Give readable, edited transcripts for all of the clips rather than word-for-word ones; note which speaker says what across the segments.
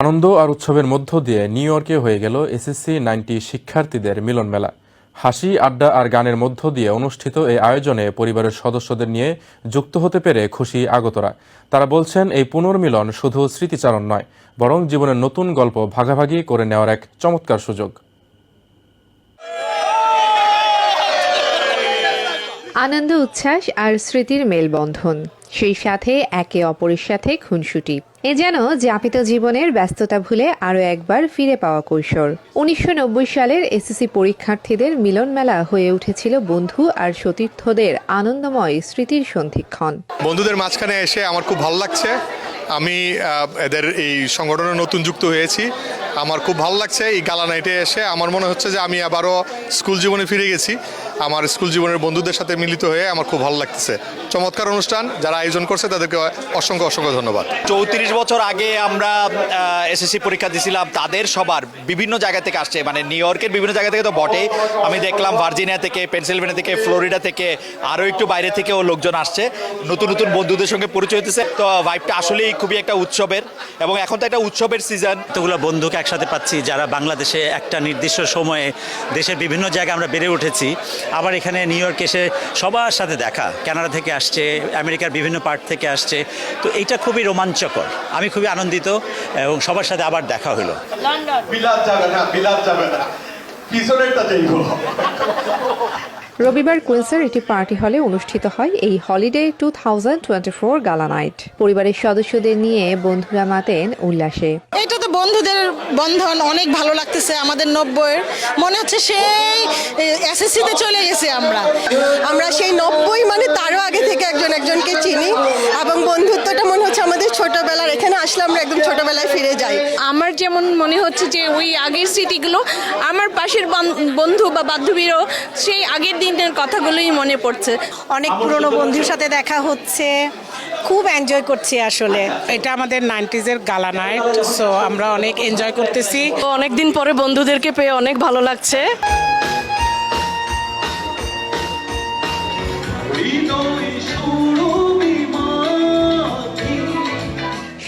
Speaker 1: আনন্দ আর উৎসবের মধ্য দিয়ে নিউ ইয়র্কে হয়ে গেল এসএসসি 90 শিক্ষার্থীদের মিলন মেলা। হাসি, আড্ডা আর গানের মধ্য দিয়ে অনুষ্ঠিত এই আয়োজনে পরিবারের সদস্যদের নিয়ে যুক্ত হতে পেরে খুশি আগতরা। তারা বলছেন, এই পুনর্মিলন শুধু স্মৃতিচারণ নয়, বরং জীবনের নতুন গল্প ভাগাভাগি করে নেওয়ার এক চমৎকার সুযোগ।
Speaker 2: আনন্দ, উচ্ছ্বাস আর স্মৃতির মেলবন্ধন, সেই সাথে একে অপরের সাথে খুনসুটি। এ যেন যাপিত জীবনের ব্যস্ততা ভুলে আরও একবার ফিরে পাওয়া কৈশোর। 1990 সালের এসএসসি পরীক্ষার্থীদের মিলন মেলা হয়ে উঠেছিল বন্ধু আর সতীর্থদের আনন্দময় স্মৃতির সন্ধিক্ষণ।
Speaker 3: বন্ধুদের মাঝখানে এসে আমার খুব ভালো লাগছে। আমি এদের এই সংগঠনে নতুন যুক্ত হয়েছি, আমার খুব ভালো লাগছে। এই গালা নাইটে এসে আমার মনে হচ্ছে যে আমি আবারও স্কুল জীবনে ফিরে গেছি। আমার স্কুল জীবনের বন্ধুদের সাথে মিলিত হয়ে আমার খুব ভালো লাগতেছে। চমৎকার অনুষ্ঠান, যারা আয়োজন করছে তাদেরকে অসংখ্য অসংখ্য ধন্যবাদ।
Speaker 4: 34 বছর আগে আমরা এসএসসি পরীক্ষা দিয়েছিলাম, তাদের সবার বিভিন্ন জায়গা থেকে আসছে, মানে নিউ ইয়র্কের বিভিন্ন জায়গা থেকে তো বটে। আমি দেখলাম ভার্জিনিয়া থেকে, পেনসিলভেনিয়া থেকে, ফ্লোরিডা থেকে, আরও একটু বাইরে থেকেও লোকজন আসছে। নতুন নতুন বন্ধুদের সঙ্গে পরিচয় হতেছে। তো ভাইবটা আসলেই খুবই একটা উৎসবের, এবং এখন তো একটা উৎসবের সিজন।
Speaker 5: এতগুলো বন্ধুকে একসাথে পাচ্ছি যারা বাংলাদেশে একটা নির্দিষ্ট সময়ে দেশের বিভিন্ন জায়গায় আমরা বেড়ে উঠেছি। আবার এখানে নিউ ইয়র্কে এসে সবার সাথে দেখা, কানাডা থেকে আসছে, আমেরিকার বিভিন্ন পার্ট থেকে আসছে। তো এইটা খুবই রোমাঞ্চকর, আমি খুবই আনন্দিত এবং সবার সাথে আবার দেখা হলো।
Speaker 2: রবিবার কুইন্সের একটি পার্টি হলে অনুষ্ঠিত হয় এই হলিডে 2024 গালা নাইট। পরিবারের সদস্যদের নিয়ে বন্ধুরা মাতেন উল্লাসে।
Speaker 6: এটা তো বন্ধুদের বন্ধন, অনেক ভালো লাগতেছে। আমাদের 90-এর মনে হচ্ছে সেই এসএসসিতে চলে গেছি আমরা সেই 90 মানে তারও আগে থেকে একজনকে চিনি, এবং বন্ধুত্বটা মনে হচ্ছে আমাদের ছোটবেলার। এখানে আসলে আমরা একদম ছোটবেলায় ফিরে যাই।
Speaker 7: আমার যেমন মনে হচ্ছে যে ওই আগের স্মৃতিগুলো, আমার পাশের বন্ধু বা বান্ধবীরও সেই আগের দিনের কথাগুলোই মনে পড়ছে।
Speaker 6: অনেক পুরনো বন্ধুর সাথে দেখা হচ্ছে, খুব এনজয় করছি আসলে।
Speaker 8: এটা আমাদের 90s-এর গালা নাইট, সো আমরা অনেক এনজয় করতেছি।
Speaker 7: অনেকদিন পরে বন্ধুদেরকে পেয়ে অনেক ভালো লাগছে।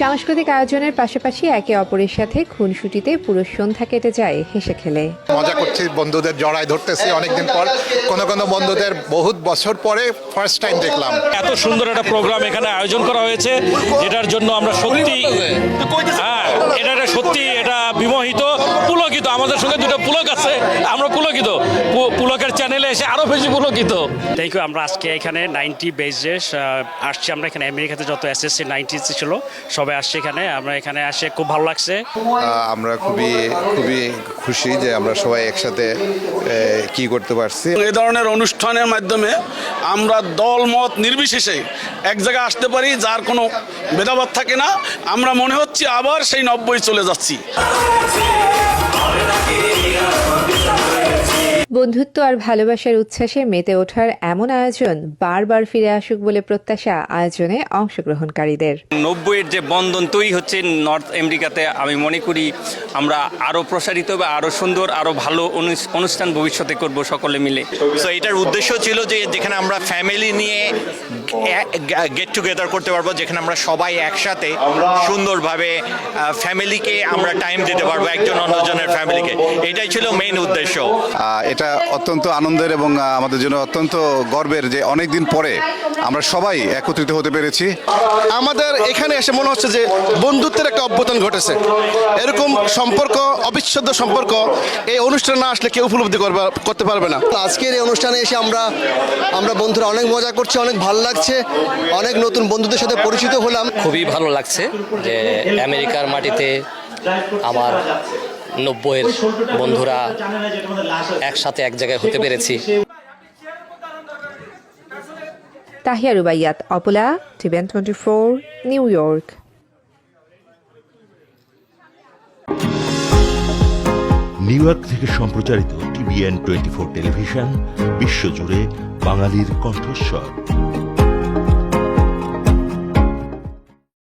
Speaker 2: সাংস্কৃতিক আয়োজনের পাশাপাশি একে অপরের সাথে খুনসুটিতে পুরো সন্ধ্যা কেটে যায় হেসে খেলে।
Speaker 3: মজা করছি, বন্ধুদের জড়ায় ধরতেছি অনেকদিন পর। কোনো বন্ধুদের বহুত বছর পরে ফার্স্ট টাইম দেখলাম।
Speaker 9: এত সুন্দর একটা প্রোগ্রাম এখানে আয়োজন করা হয়েছে, যেটার জন্য আমরা সত্যি এটা বিমোহিত, পুলকিত। আমাদের সঙ্গে দুটো পুলক আছে, আমরা পুলকিত। পুলকের চ্যানেলে এসে আরো বেশি পুলকিত।
Speaker 5: Thank you. আমরা আজকে এখানে 90 বেজে আসছি। আমরা এখানে আমেরিকাতে যত এসএসসি 90s ছিল সবাই আসছে এখানে। আমরা এখানে আসে খুব ভালো লাগছে।
Speaker 10: আমরা খুবই খুশি যে আমরা সবাই একসাথে কি করতে পারছি।
Speaker 9: এই ধরনের অনুষ্ঠানের মাধ্যমে আমরা দল মত নির্বিশেষে এক জায়গায় আসতে পারি, যার কোনো ভেদাভেদ থাকে না। আমরা মনে হচ্ছে আবার সেই 90 চলে যাচ্ছি।
Speaker 2: বন্ধুত্ব আর ভালোবাসার উচ্ছ্বাসে মেতে ওঠার এমন আয়োজন বারবার ফিরে আসুক বলে প্রত্যাশা আয়োজনে অংশগ্রহণকারীদের।
Speaker 11: 90-এর যে বন্ধন তৈরি হচ্ছে নর্থ আমেরিকাতে, আমি মনে করি আমরা আরও প্রসারিত বা আরও সুন্দর, আরও ভালো অনুষ্ঠান ভবিষ্যতে করব সকলে মিলে।
Speaker 4: তো এটার উদ্দেশ্য ছিল যে যেখানে আমরা ফ্যামিলি নিয়ে গেট টুগেদার করতে পারবো, যেখানে আমরা সবাই একসাথে সুন্দরভাবে ফ্যামিলিকে আমরা টাইম দিতে পারবো, একজন অন্যজনের ফ্যামিলিকে। এটাই ছিল মেইন উদ্দেশ্য।
Speaker 10: এটা অত্যন্ত আনন্দের এবং আমাদের জন্য অত্যন্ত গর্বের যে অনেকদিন পরে আমরা সবাই একত্রিত হতে পেরেছি।
Speaker 3: আমাদের এখানে এসে মনে হচ্ছে যে বন্ধুত্বের একটা অভ্যুত্থান ঘটেছে। এরকম সম্পর্ক, অবিচ্ছেদ্য সম্পর্ক এই অনুষ্ঠানে না আসলে কেউ উপলব্ধি করতে পারবে না।
Speaker 12: আজকের এই অনুষ্ঠানে এসে আমরা বন্ধুরা অনেক মজা করছি, অনেক ভালো লাগছে, অনেক নতুন বন্ধুদের সাথে পরিচিত হলাম।
Speaker 13: খুবই ভালো লাগছে যে আমেরিকার মাটিতে আমার 90-এর বন্ধুরা একসাথে এক জায়গায় হতে পেরেছি।
Speaker 2: তাহিয়া রুবাইয়াত, অপলা, TVN 24, new York.
Speaker 14: New York থেকে সম্প্রচারিত টিভিএন 24 টেলিভিশন বিশ্বজুড়ে বাঙালির কণ্ঠস্বর।